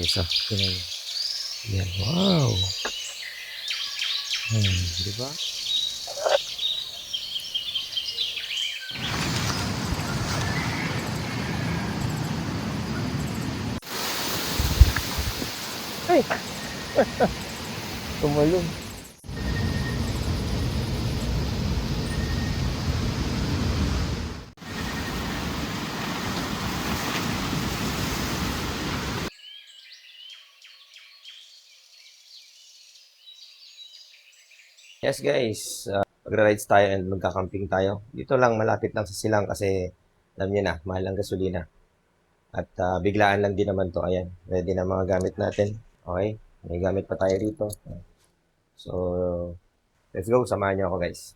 Isa. Yan. Wow. Di ba? Ay! Tumalong. Yes guys, magra-rides tayo and magka-camping tayo. Dito lang, malapit lang sa Silang kasi alam niyo na, mahal ang gasolina. At biglaan lang din naman to. Ayan, ready na mga gamit natin. Okay, may gamit pa tayo rito. So, let's go, samahan niyo ako guys.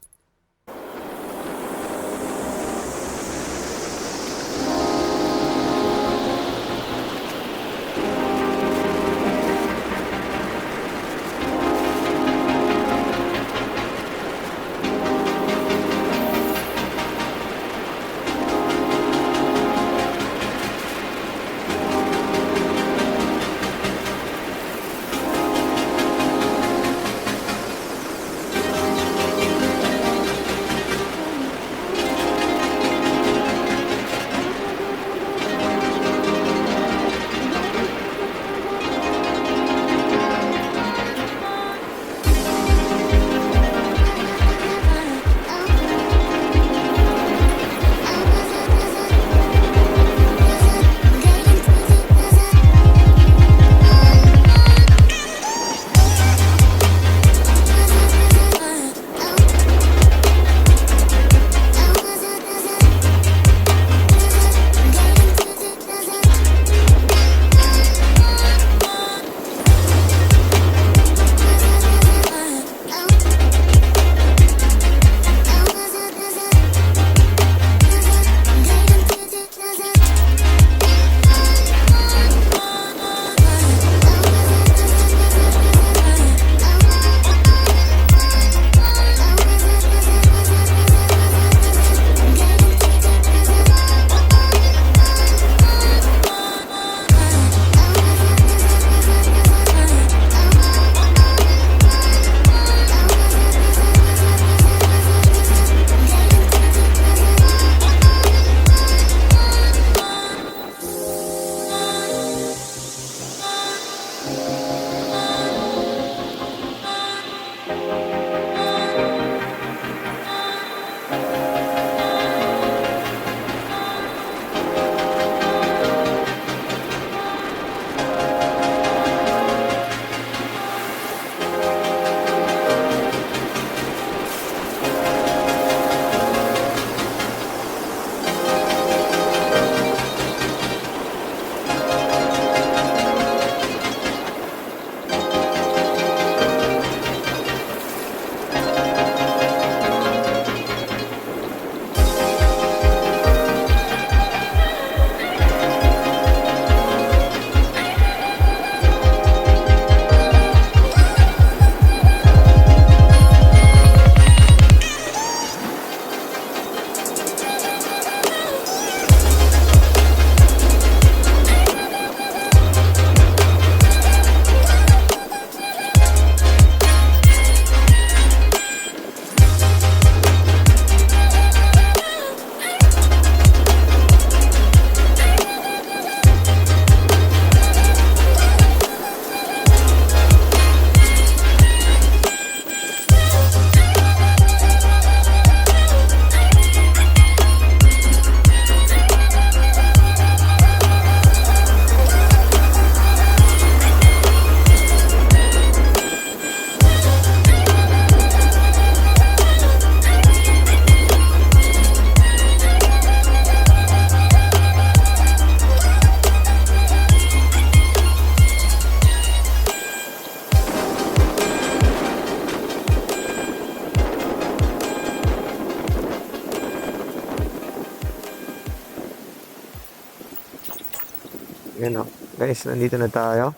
Yan o. Guys, nandito na tayo.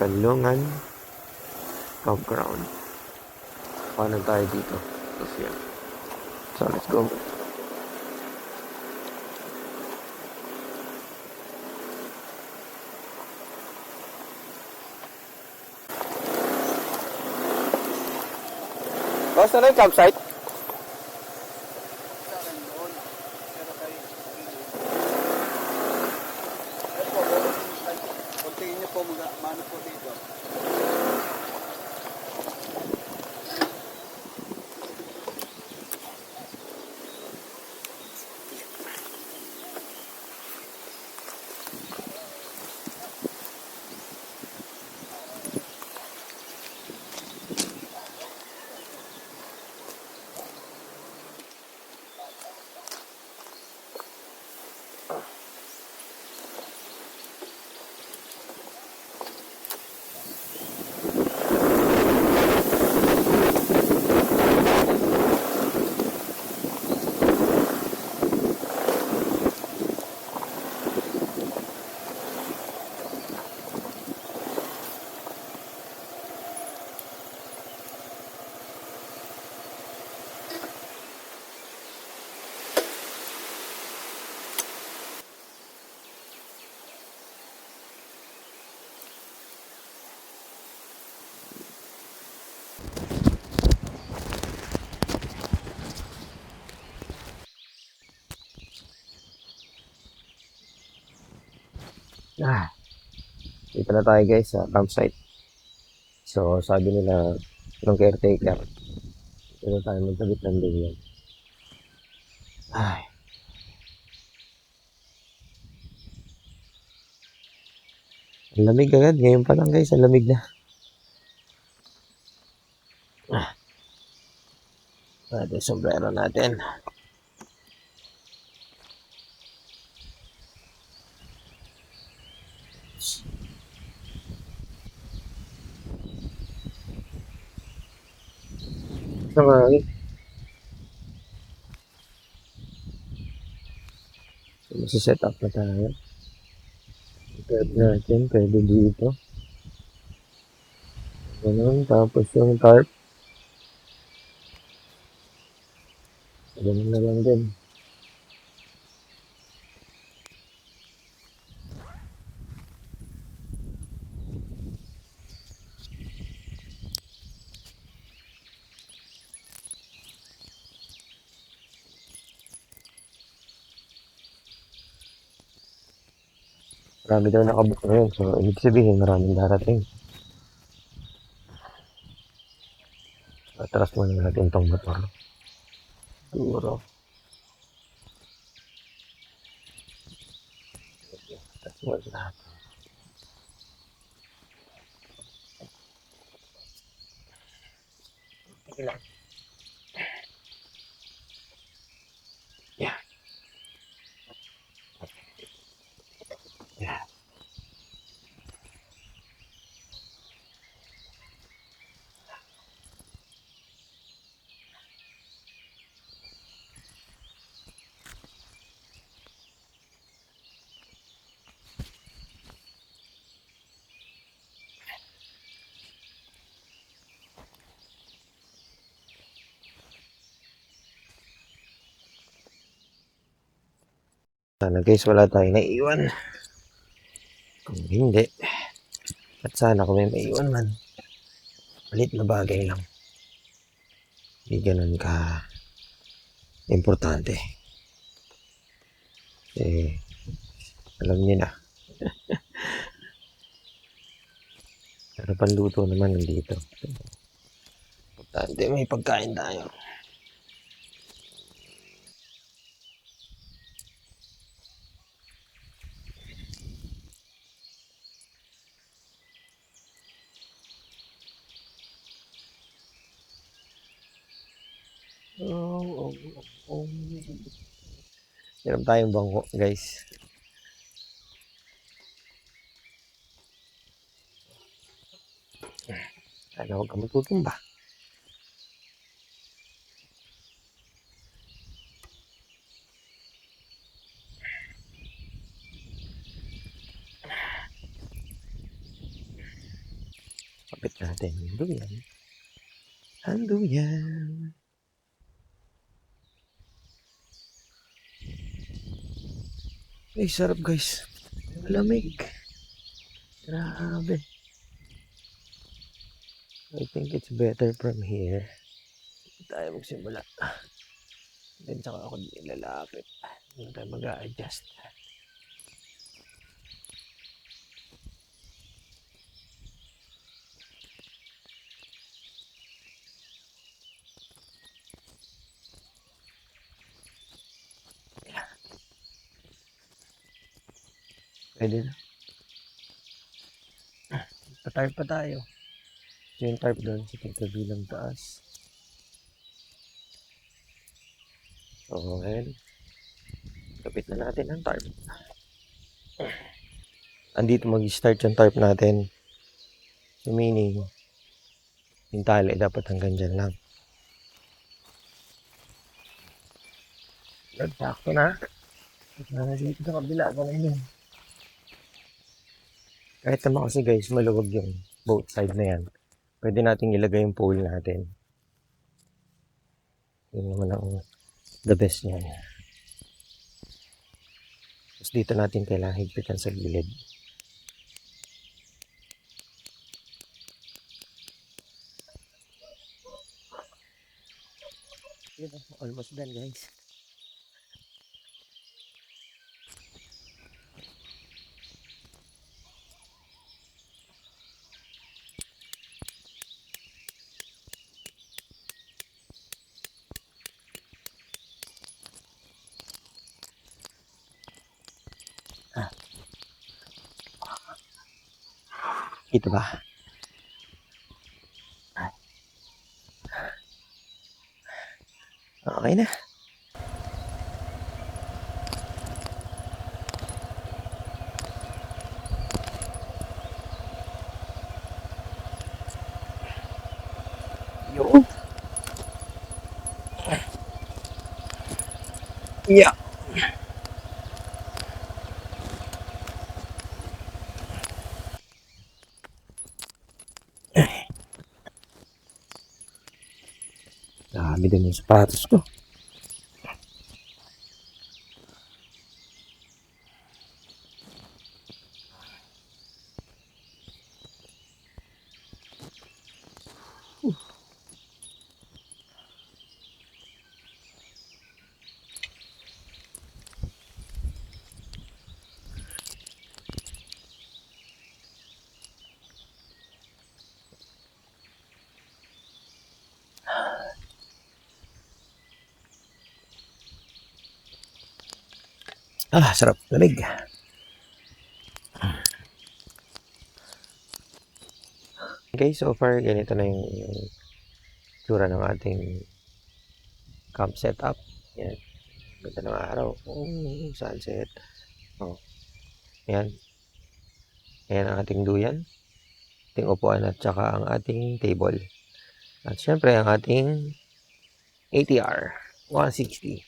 Kanlungan Campground. Paano tayo dito? So, let's go. Boss, ano yung campsite? Sa akin doon. Pero kay Ito po, kuntiin niyo po mano po dito. Dito na tayo guys sa campsite. So, sabi nila ng caretaker, dito tayo magtabit ng durian. Ay. Ang lamig agad. Ngayon pa lang guys, ang lamig na. Ito yung sombrero natin. Okay. Set up na tayo. Pwede natin, pwede dito. Ganun, tapos yung tarp. Ganun na lang din. Marami daw nakabook ngayon. So, ibig sabihin, maraming darating. Atras muna natin itong motor. Siguro. Atras muna natin. Sige lang. Yeah. Yeah. Sana guys, wala tayong naiiwan. Kung hindi, at sana kung may maiiwan man, malit na bagay lang. Hindi ganun ka importante. Eh, alam niyo na. Pero panluto naman nandito. Importante, may pagkain tayo. Meron tayong bangko, guys. Sana huwag ka matutumba. Kapit natin. Duyan. Handuyan. Ay, sarap guys. Malamig. Grabe. I think it's better from here. tayo magsimula. Then saka ako ilalapit. Hindi tayo mag-a-adjust. Pwede na. Pa-tarp pa tayo. So yung tarp doon, sa tingkabilang taas. Okay. Kapit na natin ang tarp. Andito mag-start yung tarp natin. So meaning, yung tali dapat hanggang dyan lang. Sakto na. Dito sa kabila, ganun yun. Kahit naman kasi guys, maluwag yung both side na yan. Pwede nating ilagay yung pole natin. Yun naman ang the best niyan. Tapos dito natin kailangan higpitan sa gilid. Yun, almost done guys. Ito ba? Okay na. Yun. Yeah. Dami din yung sapatos ko. Sarap. Lamig. Okay, so far, ganito na yung tsura ng ating camp setup. Yan. Ganda ng araw. Sunset. Oh. Yan. Ayan ang ating duyan. Ating upuan at saka ang ating table. At syempre, ang ating ATR 160.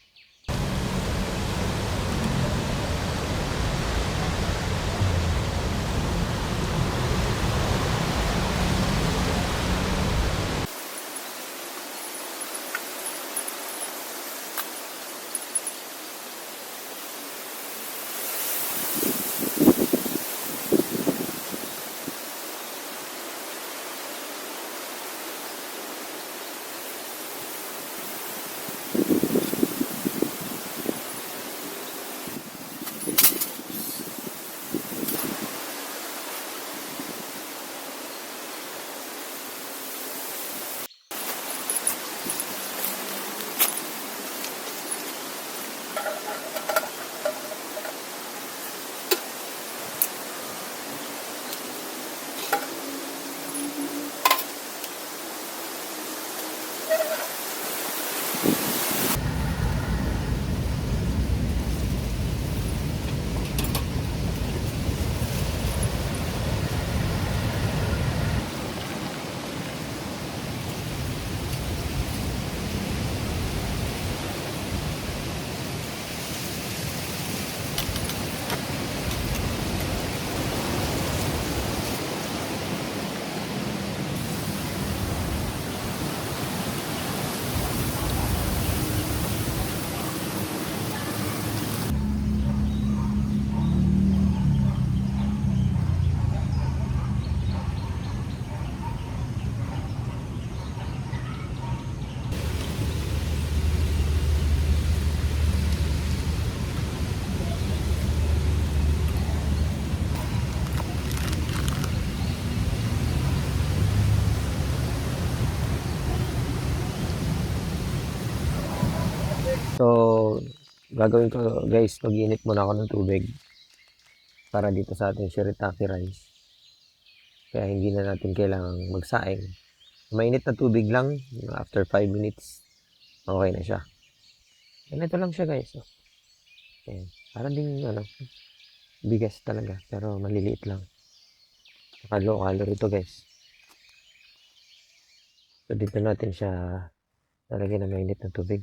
So, gagawin ko guys, mag-init muna ako ng tubig para dito sa ating shirataki rice. Kaya hindi na natin kailangang magsaing. Mainit na tubig lang, after 5 minutes, okay na siya. Ganito lang siya guys. Oh. Ayan. Parang ding bigas talaga, pero maliliit lang. Saka low calorie to guys. So dito natin siya lalagyan ng mainit na tubig.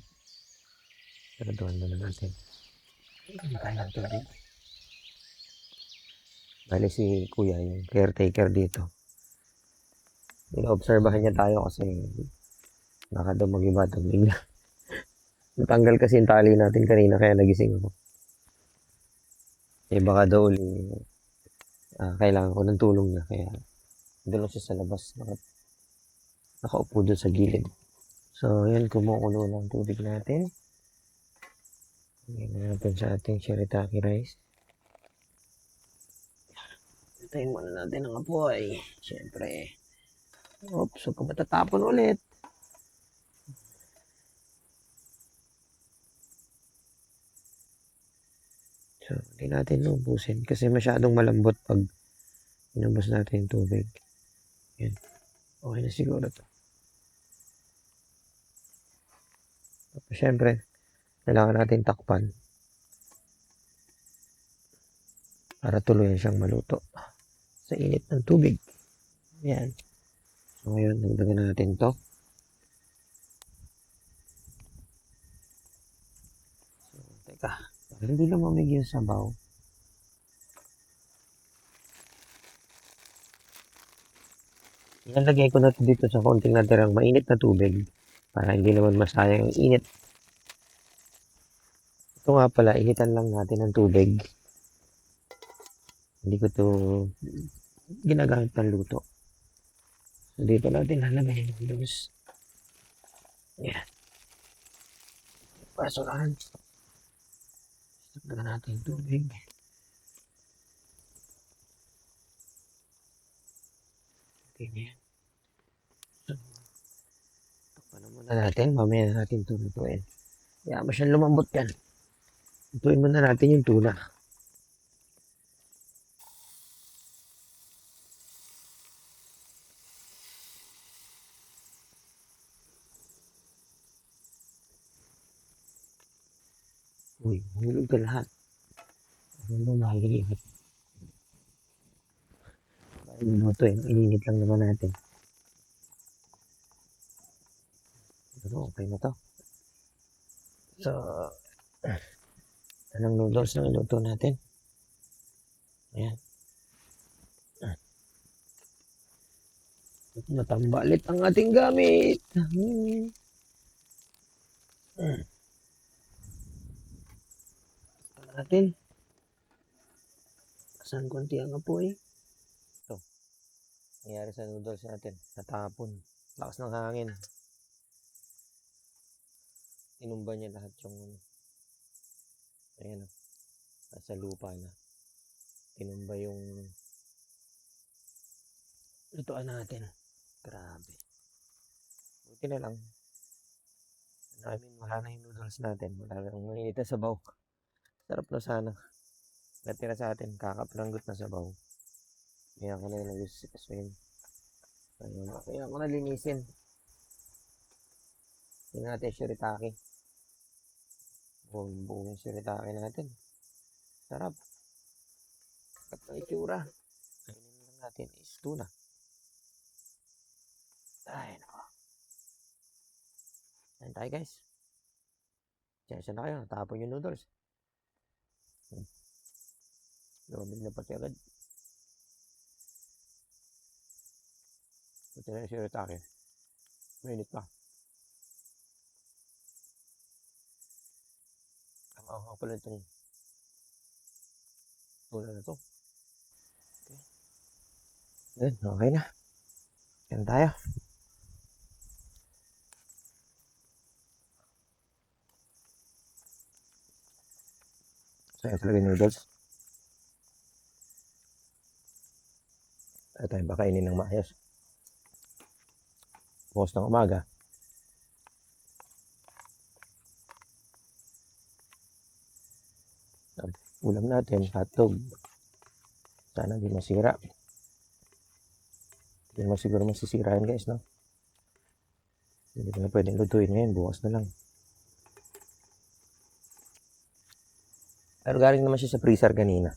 Saraduhan muna natin. Hindi tayo ng tubig. Bali si kuya yung caretaker dito. Inoobserbahan niya tayo kasi baka daw mag-iba ito bigla. Natanggal kasi yung tali natin kanina kaya nagising ako. Eh baka daw uli kailangan ko ng tulong niya kaya doon lang siya sa labas. Nakaupo doon sa gilid. So yan, kumukulo ng tubig natin. Lagyan natin sa ating shirataki rice. Hintayin muna natin ang apoy. Siyempre. Oops, huwag ka matatapon ulit. So, hindi natin lubusin kasi masyadong malambot pag inubos natin yung tubig. Yan. Okay na siguro to. Tapos, syempre, kailangan natin takpan para tuluyan siyang maluto sa init ng tubig. Yan. So, ngayon, nagdagan natin to. So, teka. Para hindi lumamig yung sabaw. Ilalagay ko na dito sa konting natirang mainit na tubig para hindi naman masayang yung init. Ito nga pala, initan lang natin ng tubig. Hindi ko to ginagamit ng luto. So, dito natin lalagay yung noodles. Yan. Basurahan. Lagyan natin yung tubig. Okay na yan. So, takpan na muna natin. Mamaya na natin ito lutuin. Kaya mo siyang lumambot yan. Lutuin muna natin yung tuna. Uy, hulog ka lahat. Ano ba mahigit? Luto yun. Ininit lang naman natin. Pero okay na to. So, anong noodles na iluto natin? Ayan. Natambalit ang ating gamit. Natin. Saan konti ang apoy? Ito. Nangyari sa noodles natin. Natapon. Lakas ng hangin. Tinumba niya lahat yung ayan o. Nasa lupa na. Tinumba yung lutuan natin. Grabe. Buti na lang. Wala na yung noodles natin. Wala na yung mainit na sabaw. Sarap na sana. Natira sa atin. Kakapilanggot na sabaw. Kaya ko na yung nag-sipaswin. Kaya ko na linisin. Tingnan natin shirataki. Buong shirataki natin. Sarap. Sarap ng itsura. Kainin lang natin is tuna. Ay, nako. Ayan tayo guys. Sensya na kayo. Natapon yung noodles. Lumamig na pati agad. Ito na yung shirataki. Mainit pa. Ang pala itong tuna na to. Okay. Then, okay na. Yan tayo. So, ito talaga yung noodles. Ito yung bakainin ng maayos. Bukas ng umaga. Ulam natin, hotdog. Sana di masira. Hindi mo siguro masisira yan guys, no? Hindi ko na pwedeng lutuin ngayon, bukas na lang. Pero galing naman siya sa freezer kanina.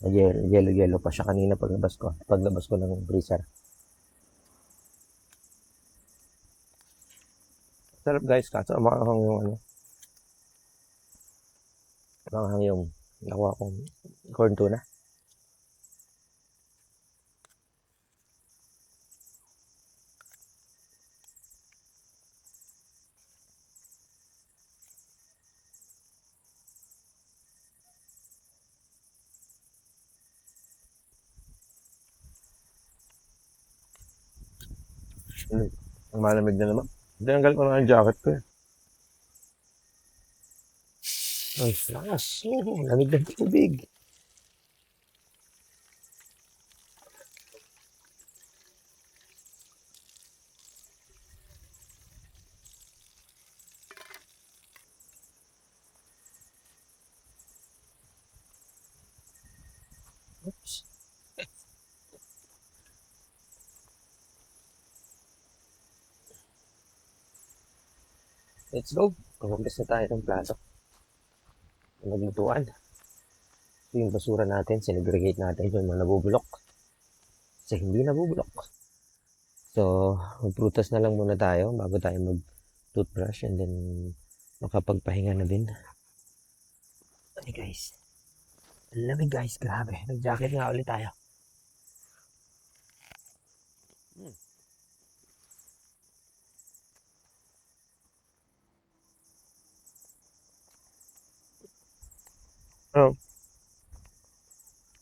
Yellow pa siya kanina paglabas ko ng freezer. Sarap guys, kaso makakang yung makakang yung nakuha kong corn tuna. Ang malamig na naman. Tinanggal ko na ang jacket ko eh. Ay, lakas. Lamig ng tubig. Oops. Let's go. Kumagas na tayo ng plato. Naglutuan. Ito yung basura natin. Sinegregate natin yung mga nabubulok. Kasi hindi nabubulok. So, magprutas na lang muna tayo bago tayo mag-toothbrush and then makapagpahinga na din. Ay guys. Lamig guys, grabe. Nag-jacket nga ulit tayo. Oh.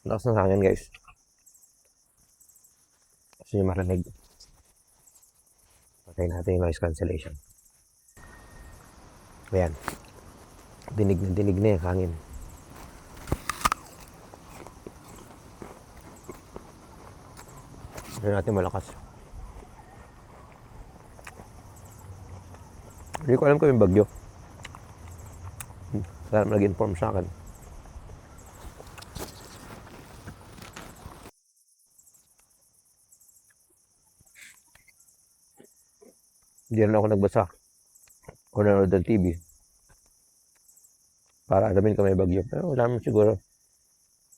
Lakas ng hangin guys. Kasi malamig. Patay natin yung noise cancellation. Ayan. Dinig na yung hangin. Hindi natin malakas. Hindi ko alam kung yung bagyo. Sana nag-inform sa akin. Hindi na ako nagbasa o nanonood ng TV para alamin kung may bagyo. Pero wala naman siguro.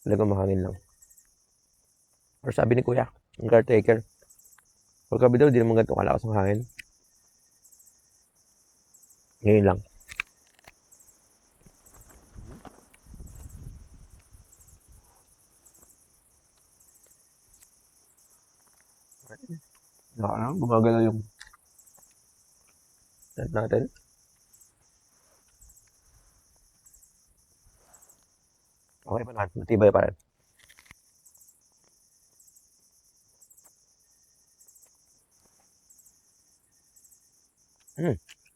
Talagang mahangin lang. Or sabi ni Kuya, yung caretaker, pagkabi daw, di naman ganito kalakas ang hangin. Ngayon lang. Gumagalaw yung tent natin. Okay pa natin, matibay pa rin.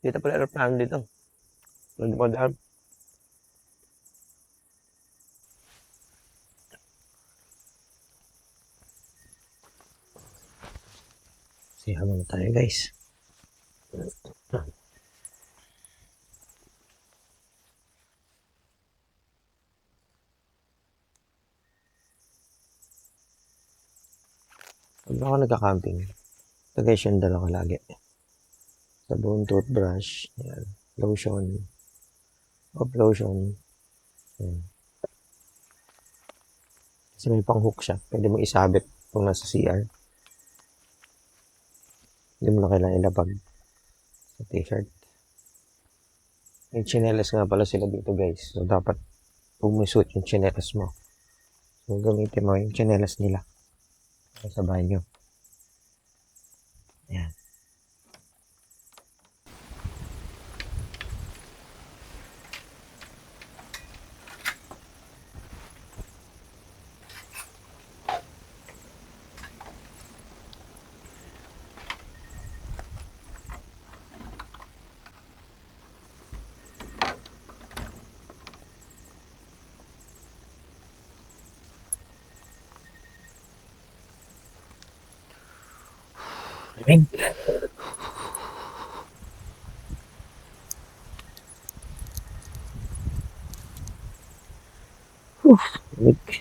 Dito pala aeroplano dito. Nandun pa daan. Siya muna tayo guys. Pag ako nagka-camping, ito guys yung dala ko lagi. Sabon, toothbrush, yan, lotion, lotion. Yan. Kasi may pang-hook siya. Pwede mo isabit kung nasa CR. Hindi mo na kailangan ilapag sa t-shirt. May chinelas nga pala sila dito guys. So dapat pumisuot yung chinelas mo. So gamitin mo yung chinelas nila sa banyo. Yan. Ring. Lamig.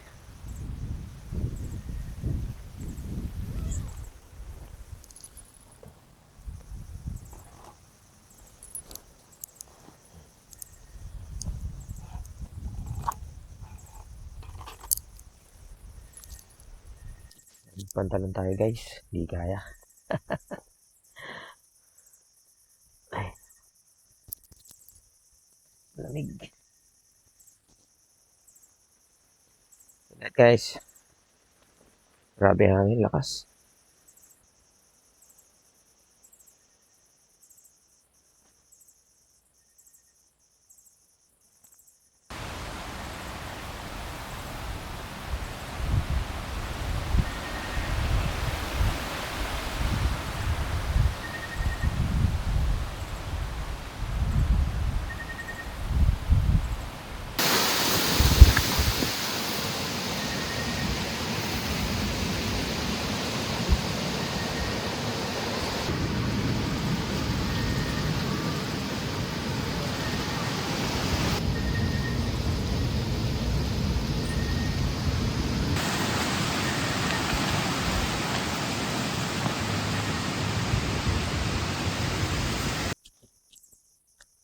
Pantalon tayo guys. Di kaya. Ay, lamig. Ingat guys. Grabe hangin, lakas.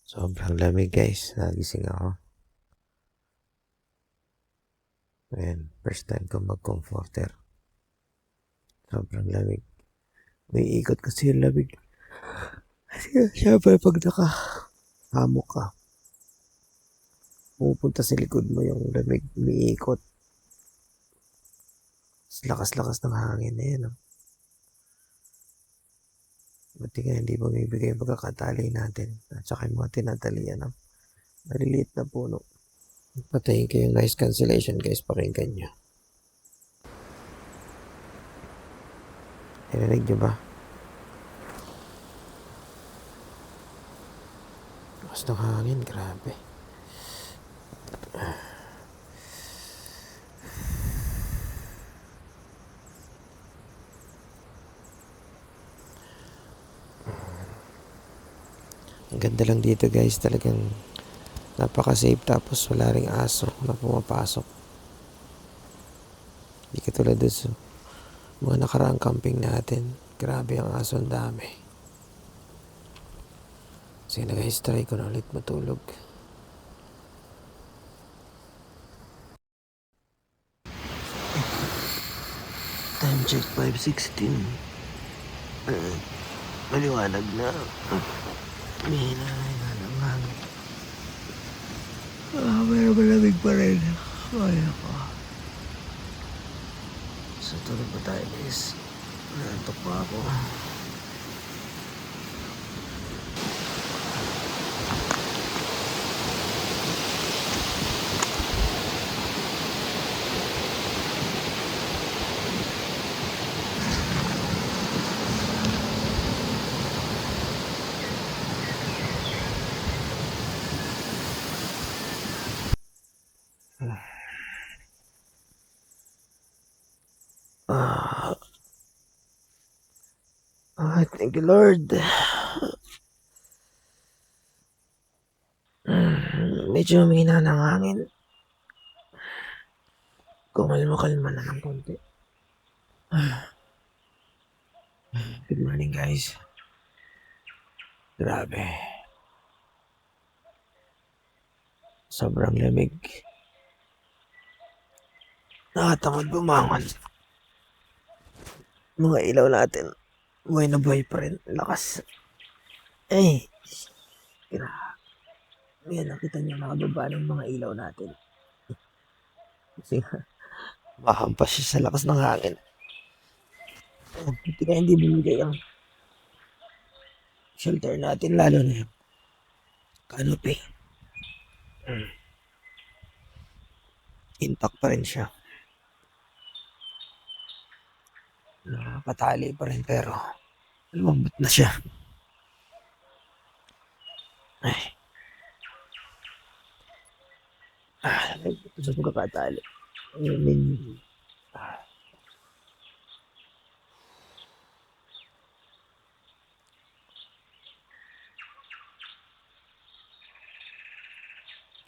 Sobrang lamig guys. Nagising ako. Ayan, first time ko mag-comforter. Sobrang lamig. May ikot kasi yung lamig. Kasi syempre pag nakahamok ka, pupunta sa likod mo yung lamig, umiikot. Lakas-lakas ng hangin na yan. Oh. Buti nga hindi bumibigay yung pagkakatali natin. At saka yung mga tinatalian ng maliliit na puno. Patayin ko yung noise cancellation guys, pakinggan nyo. Narinig nyo ba? Lakas ng hangin, grabe. Ang ganda lang dito guys, talagang napaka-safe tapos wala ring aso na pumapasok. Hindi katulad doon sa mga nakaraang camping natin. Grabe ang aso, ang dami. Sige na guys, try ko na ulit matulog. Time check 5:16. Maliwanag na. May hinahinga ng hangin. Pero malamig pa rin. Ay ako. So tulog pa tayo guys. Nantok pa ako. Thank you Lord. Medyo humina ng hangin. Kumalma-kalma na ng konti. Good morning guys. Grabe. Sobrang lamig. Nakatamad bumangon. Mga ilaw natin. Buhay na buhay pa rin. Lakas. Eh. Grabe. Yan, nakita niyo nakababa ng mga ilaw natin. Kasi mahampas siya sa lakas ng hangin. Hindi kaya hindi bumigay ang shelter natin, lalo na yung canopy. Intact pa rin siya. Nakakatali pa rin pero lumambot na siya. Ay. Ito sa pagkakatali.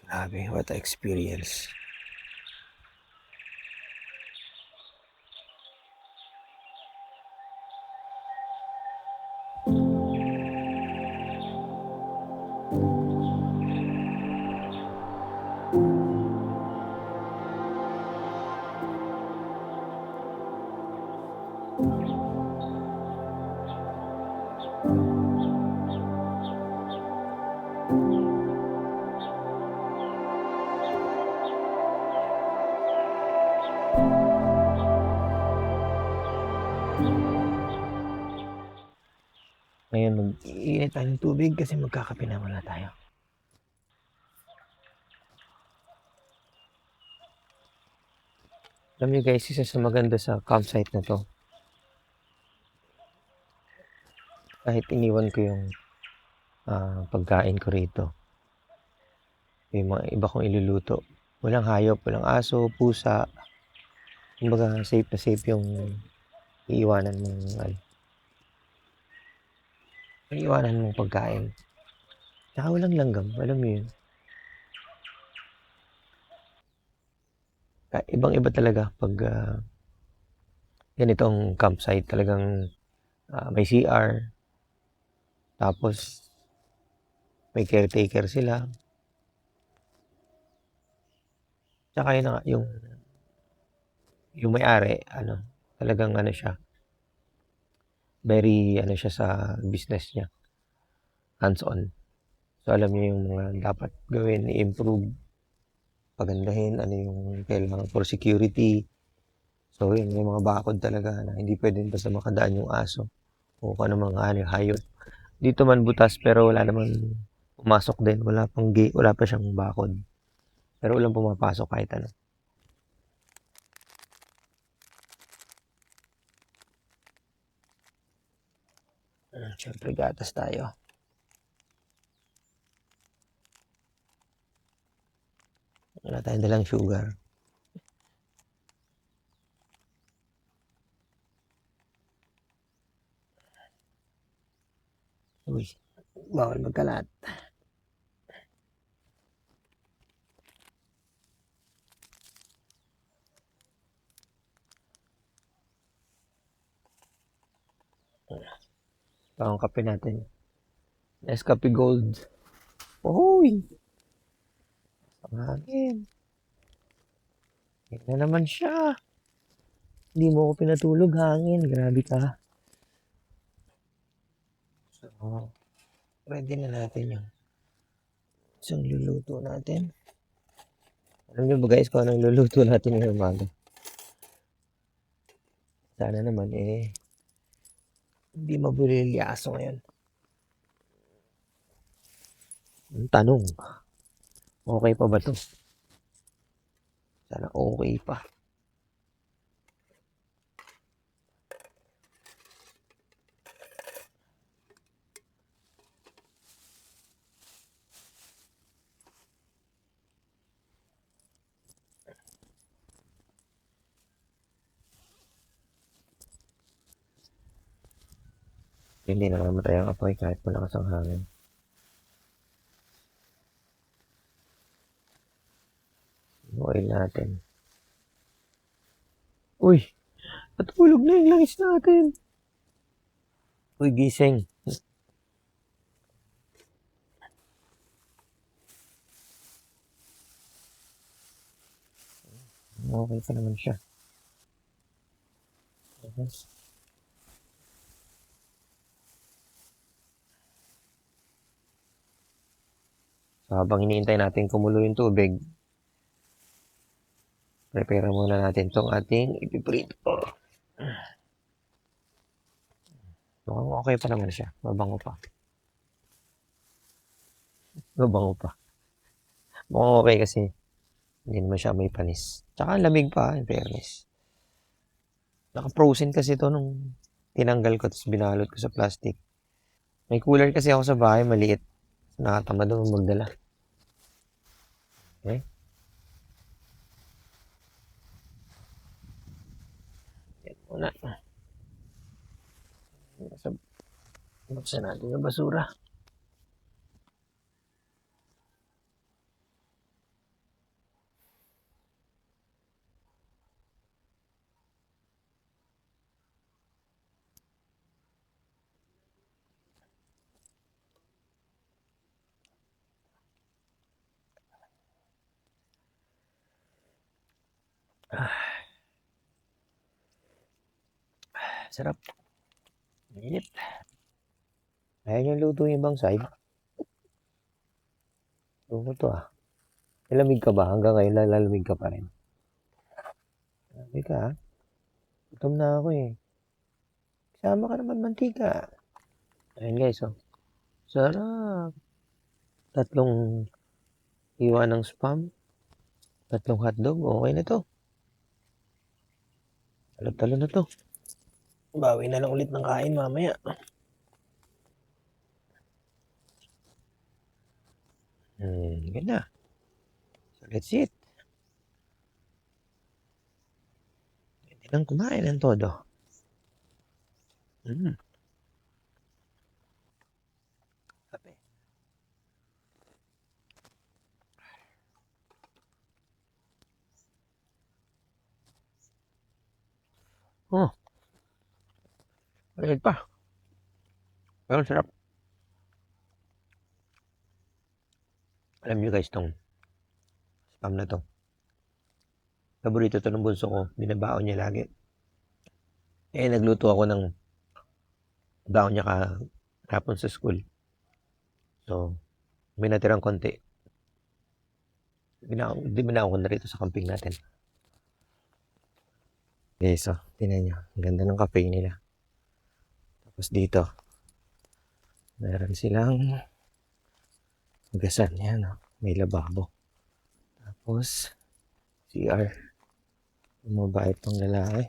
Grabe, what a experience. Ngayon, mag-iinit tayo ng tubig kasi magkakape na muna tayo. Alam niyo guys, isa sa maganda sa campsite na to, kahit iniwan ko yung pagkain ko rito, yung mga iba kong iluluto, walang hayop, walang aso, pusa, kumbaga safe na safe yung iiwanan mong pagkain. Tsaka walang langgam, alam mo yun. Ibang-iba talaga pag ganitong campsite, talagang may CR, tapos may caretaker sila. Tsaka yun na nga, yung may-ari, talagang siya, very siya sa business niya, hands-on. So alam niyo yung mga dapat gawin, i-improve, pagandahin, ano yung kailangan for security. So yun, may mga bakod talaga na hindi pwedeng basta makadaan yung aso o kung ano mga hayop. Dito man butas pero wala naman pumasok din, wala pang gate, wala pa siyang bakod. Pero walang pumapasok kahit ano. Siyempre gatas tayo. Wala tayong dalang sugar. Uy, bawal magkalat. Ito ang kape natin. Nescafe Gold. Uy! Ang hangin. Yan na naman siya. Hindi mo ako pinatulog, hangin. Grabe ka. So, ready na natin yung isang luluto natin. Alam niyo ba guys kung anong luluto natin ngayong umaga? Sana naman hindi mabulil yung aso ngayon. Ang tanong, okay pa ba to? Sana okay pa. Hindi na mamatay ang apoy kahit malakas ang hangin. Yung oil natin. Uy! Natulog na yung langis natin. Uy, gising. Okay pa naman siya. So, habang iniintay natin kumulo yung tubig, prepare muna natin itong ating ipiprito. Mukhang okay pa naman siya. Mabango pa. Mabango pa. Mukhang okay kasi hindi naman siya may panis. Tsaka lamig pa, in fairness. Naka-frozen kasi ito nung tinanggal ko tapos binalot ko sa plastic. May cooler kasi ako sa bahay, maliit. Nakatamad naman magdala. Okay? Yan muna. Buksan natin yung basura. Sarap. Init. Ayaw nyo luto yung ibang side. Luto to ah. Lalamig ka ba? Hanggang ngayon lalamig ka pa rin. Lalamig ka ah. Gutom na ako eh. Kasama ka naman mantika. Ayan guys, oh. Sarap. Tatlong hiwa ng spam. Tatlong hotdog. Okay na to. Talo-talo na to. Bawi na lang ulit ng kain mamaya. Ganda. So let's eat. Hindi lang kumain ng todo. Kape. Oh, ayun pa. Pero sarap. Alam nyo guys, tong spam na to. Paborito to ng bunso ko. Binabaon niya lagi. Nagluto ako ng baon niya kahapon sa school. So, may natirang konti. Binaon ko na rito sa camping natin. Okay, so, tingnan nyo. Ang ganda ng cafe nila. Tapos dito, meron silang magasan. Yan, oh. May lababo. Tapos, CR. Yung mabait pang lalaki.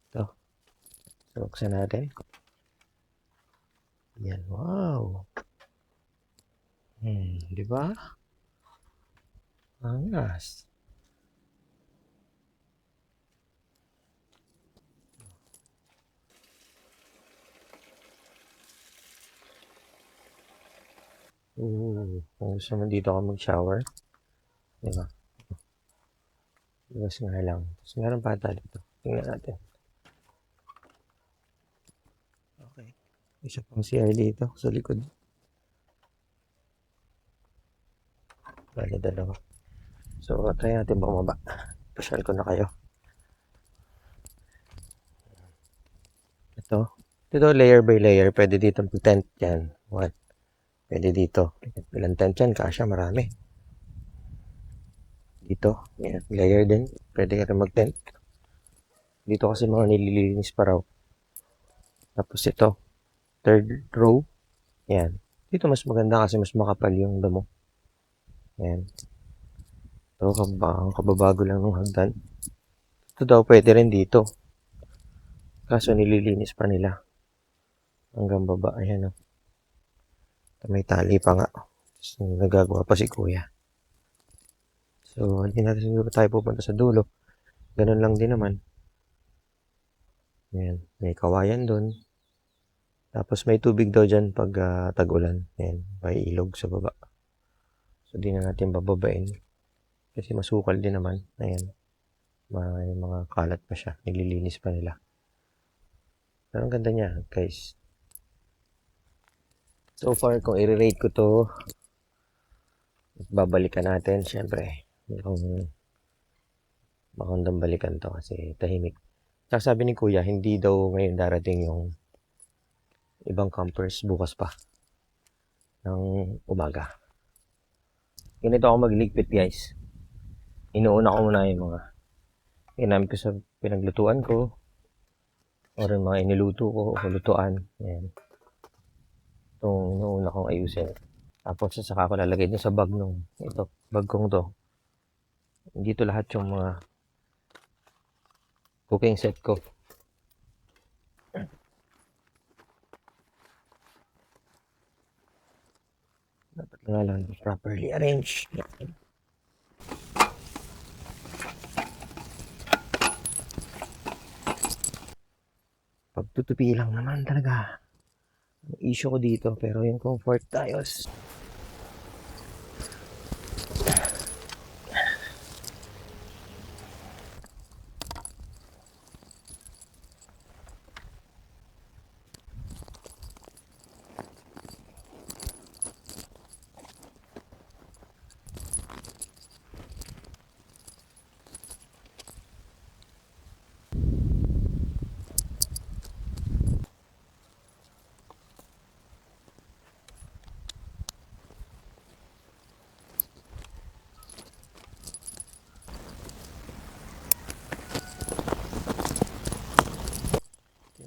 Ito. So, buksan natin. Yan, wow. Di ba? Angas. Kung gusto mo dito ka mag-shower. Di ba? Iwas nga lang. Tapos meron pa ata dito. Tingnan natin. Okay. Isa pang CR dito sa likod. Bali dalawa. So, try natin bumaba. Pasyal ko na kayo. Ito layer by layer. Pwede dito tent yan. What? Pwede dito. Ilang tent yan? Kasya marami. Dito. Yan. Layer din. Pwede ka rin mag-tent. Dito kasi mga nililinis pa raw. Tapos ito. Third row. Yan. Dito mas maganda kasi mas makapal yung damo. Yan. Ito, kababago lang ng hagdan. Ito daw pwede rin dito. Kaso nililinis pa nila. Hanggang baba. Ayan o. May tali pa nga. So, nagagawa pa si kuya. So, hindi natin siguro tayo pupunta sa dulo. Ganun lang din naman. Ayan. May kawayan doon. Tapos may tubig daw dyan pag tag-ulan. Ayan. May ilog sa baba. So, di na natin bababain. Kasi masukal din naman. Ayan. May mga kalat pa siya. Naglilinis pa nila. Pero ang ganda niya, guys. So far, kung i-rate ko to, babalikan natin, syempre. Magandang balikan to kasi tahimik. Saka sabi ni kuya, hindi daw ngayon darating yung ibang campers bukas pa ng umaga. Ganito ako magligpit guys. Inuuna ko muna yung mga ginamit ko sa pinaglutuan ko or yung mga iniluto ko o lutuan. Yan. Itong inuuna kong ayusin. Tapos saka ko lalagay din sa bag nung ito, bag kong to. Dito lahat yung mga cooking set ko. Dapat nga lang properly arranged. Pagtutupi lang naman talaga. Ang issue ko dito, pero yung comfort ayos.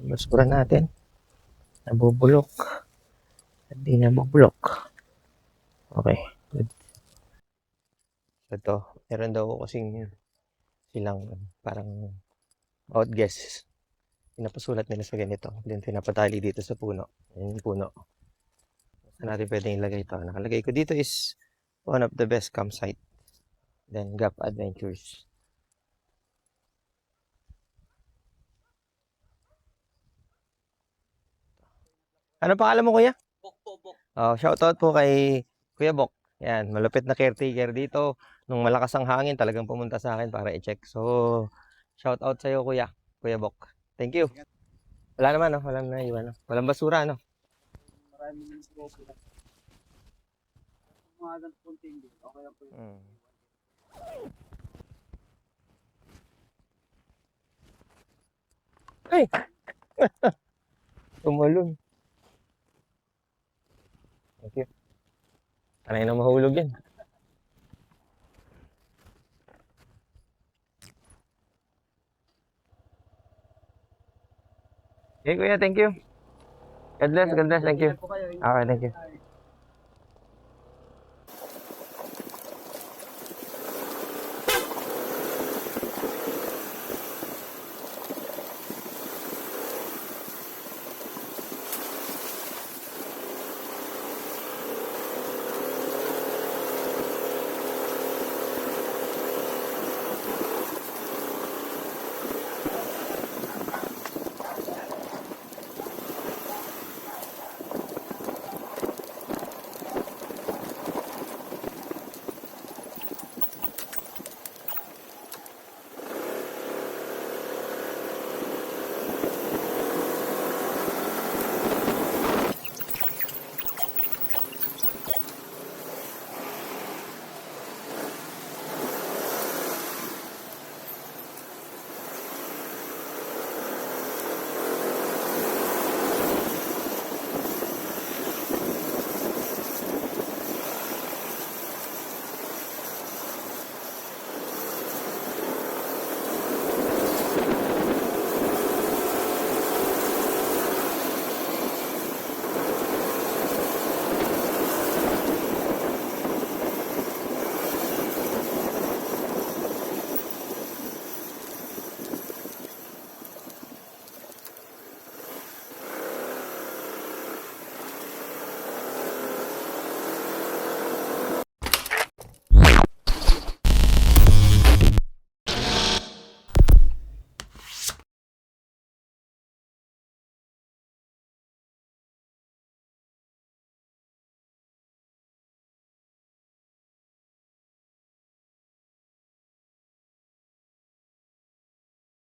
Basura natin. Nabubulok. Hindi na mag-block. Okay. Good. Ito, meron daw ako kasing silang parang outguess. Pinapasulat nila sa ganito. Then pinapatali dito sa puno. Ayan yung puno. Saan natin pwedeng ilagay ito? Nakalagay ko dito is one of the best campsite. Then Gap Adventures. Ano pangalan mo, kuya? Bok po, bok. Oh, shoutout po kay Kuya Bok. Yan, malupit na caretaker dito. Nung malakas ang hangin, talagang pumunta sa akin para i-check. So, shoutout sa iyo, kuya. Kuya Bok. Thank you. Wala naman, no? Walang naiwan, no? Walang basura, no? Maraming naman po sila. Mga ganito konting din. Okay lang po yun. Hmm. Ay! Tumalon. Thank you. Sanay na mahulog yan. Okay, kuya, thank you. God bless, thank you. Ingat po kayo. Okay, thank you.